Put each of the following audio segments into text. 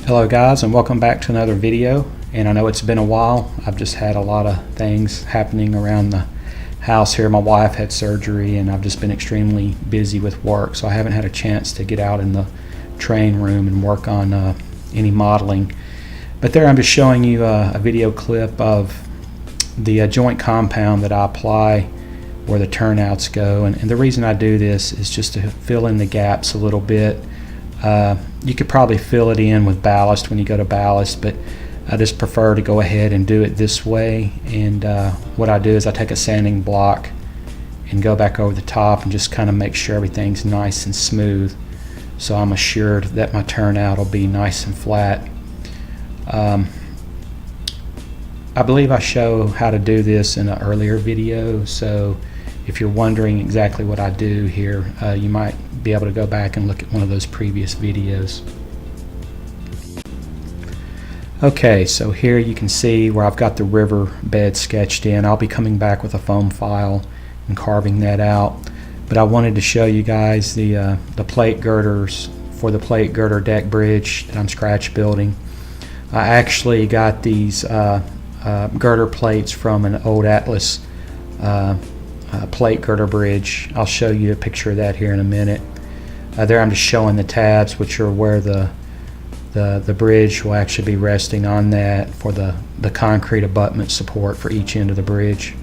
Hello guys, and welcome back to another video. And I know it's been a while. I've just had a lot of things happening around the house here. My wife had surgery and I've just been extremely busy with work, so I haven't had a chance to get out in the train room and work on any modeling. But there I'm just showing you a video clip of the joint compound that I apply where the turnouts go, and the reason I do this is just to fill in the gaps a little bit. You could probably fill it in with ballast when you go to ballast, but I just prefer to go ahead and do it this way. And what I do is I take a sanding block and go back over the top and just kind of make sure everything's nice and smooth, so I'm assured that my turnout will be nice and flat. I believe I show how to do this in an earlier video, so if you're wondering exactly what I do here, you might be able to go back and look at one of those previous videos. Okay, so here you can see where I've got the riverbed sketched in. I'll be coming back with a foam file and carving that out, but I wanted to show you guys the plate girders for the plate girder deck bridge that I'm scratch building. I actually got these girder plates from an old Atlas plate girder bridge. I'll show you a picture of that here in a minute. There I'm just showing the tabs, which are where the bridge will actually be resting on that for the concrete abutment support for each end of the bridge.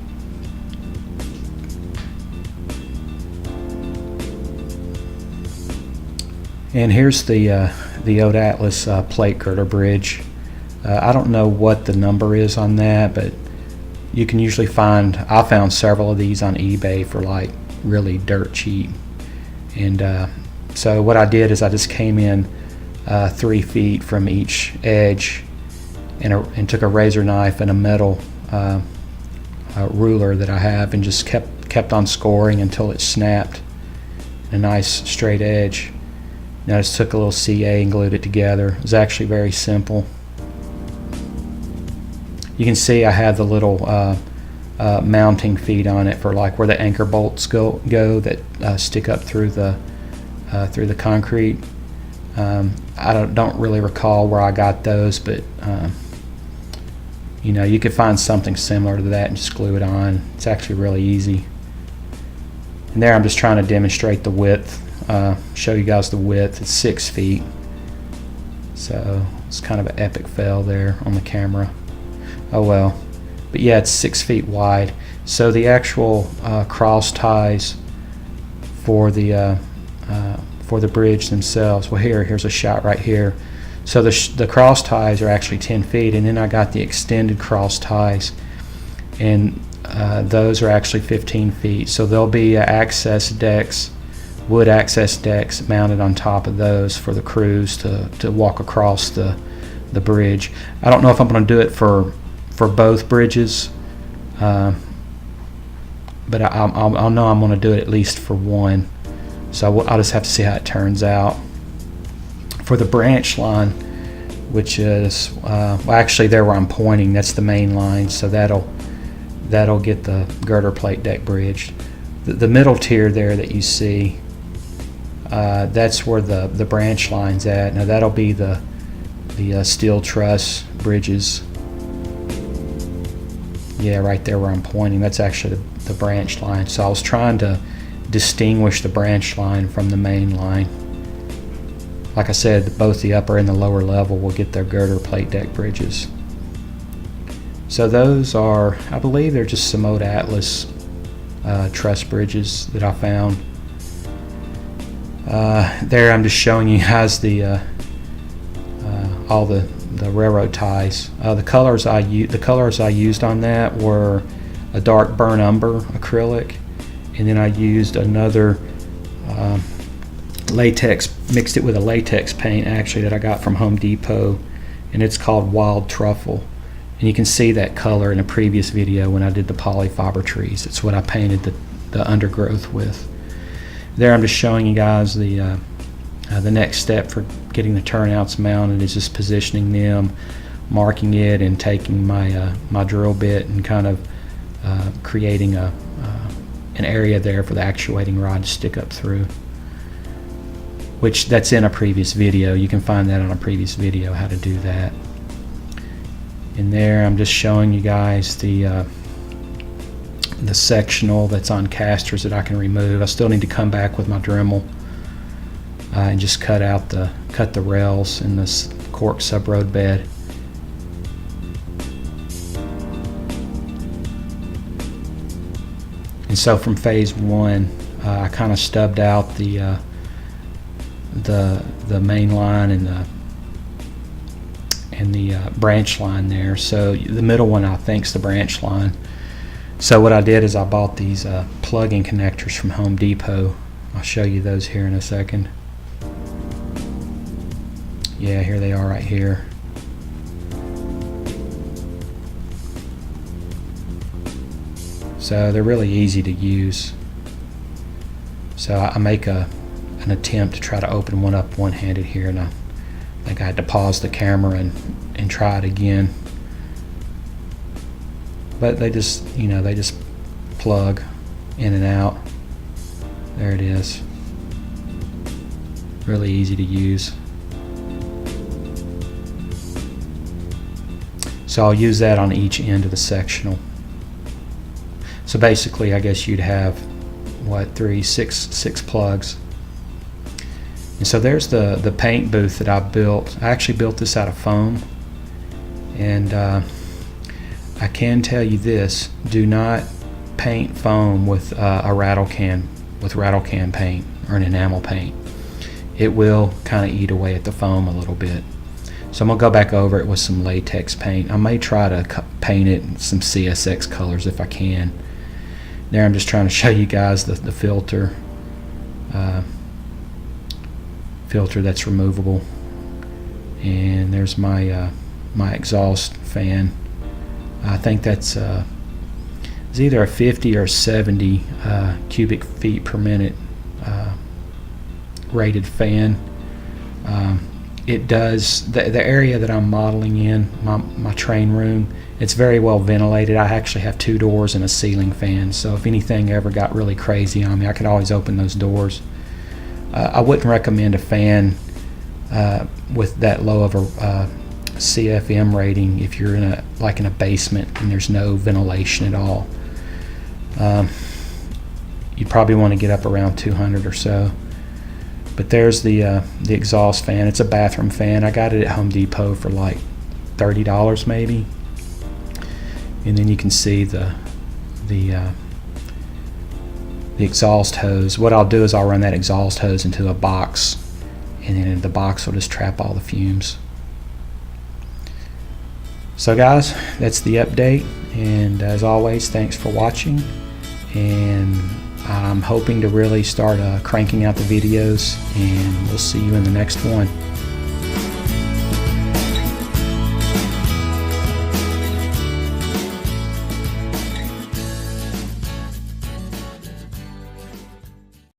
And here's the old Atlas plate girder bridge. I don't know what the number is on that, but you can usually find, I found several of these on eBay for like really dirt cheap. And so what I did is I just came in 3 feet from each edge and took a razor knife and a metal ruler that I have and just kept on scoring until it snapped a nice straight edge. And I just took a little CA and glued it together. It was actually very simple. You can see I have the little mounting feet on it for like where the anchor bolts go that stick up through the concrete. I don't really recall where I got those, but you know, you could find something similar to that and just glue it on. It's actually really easy. And there I'm just trying to demonstrate the width, show you guys the width. It's 6 feet, so it's kind of an epic fail there on the camera. Oh well, but yeah, it's 6 feet wide. So the actual cross ties for the bridge themselves. Well, here's a shot right here. So the cross ties are actually 10 feet, and then I got the extended cross ties, and those are actually 15 feet. So there'll be access decks, wood access decks mounted on top of those for the crews to walk across the bridge. I don't know if I'm going to do it for both bridges, but I'll know I'm going to do it at least for one. So I'll just have to see how it turns out. For the branch line, which is well, actually there where I'm pointing, that's the main line, so that'll get the girder plate deck bridged. The middle tier there that you see, that's where the branch line's at. Now that'll be the steel truss bridges. Yeah, right there where I'm pointing, that's actually the branch line. So I was trying to distinguish the branch line from the main line. Like I said, both the upper and the lower level will get their girder plate deck bridges. So those are, I believe they're just some old Atlas truss bridges that I found. There I'm just showing you guys all the railroad ties. The colors I used on that were a dark burnt umber acrylic, and then I used another latex, mixed it with a latex paint actually that I got from Home Depot, and it's called Wild Truffle. And you can see that color in a previous video when I did the polyfiber trees. It's what I painted the undergrowth with. There I'm just showing you guys the next step for getting the turnouts mounted is just positioning them, marking it, and taking my drill bit and kind of creating an area there for the actuating rod to stick up through. which that's in a previous video. You can find that on a previous video, how to do that. In there, I'm just showing you guys the sectional that's on casters that I can remove. I still need to come back with my Dremel and just cut the rails in this cork sub road bed. And so from phase 1, I kind of stubbed out the main line and the branch line there. So the middle one, I think, is the branch line. So what I did is I bought these plug-in connectors from Home Depot. I'll show you those here in a second. Yeah, here they are right here. So they're really easy to use. So I make an attempt to try to open one up one-handed here, and I think I had to pause the camera and try it again. But they just, they just plug in and out. There it is. Really easy to use. So I'll use that on each end of the sectional. So basically, I guess you'd have, what, six plugs. And so there's the paint booth that I built. I actually built this out of foam. And I can tell you this: do not paint foam with a rattle can paint or an enamel paint. It will kind of eat away at the foam a little bit. So I'm gonna go back over it with some latex paint. I may try to paint it in some CSX colors if I can. There, I'm just trying to show you guys the filter that's removable. And there's my my exhaust fan. I think that's it's either a 50 or 70 cubic feet per minute rated fan. It does the area that I'm modeling in, my train room, it's very well ventilated. I actually have 2 doors and a ceiling fan, so if anything ever got really crazy on me, I could always open those doors. I wouldn't recommend a fan with that low of a CFM rating if you're in a basement and there's no ventilation at all. You probably want to get up around 200 or so. But there's the exhaust fan. It's a bathroom fan. I got it at Home Depot for like $30 maybe. And then you can see the exhaust hose. What I'll do is I'll run that exhaust hose into a box, and then the box will just trap all the fumes. So guys, that's the update, and as always, thanks for watching, and I'm hoping to really start cranking out the videos, and we'll see you in the next one.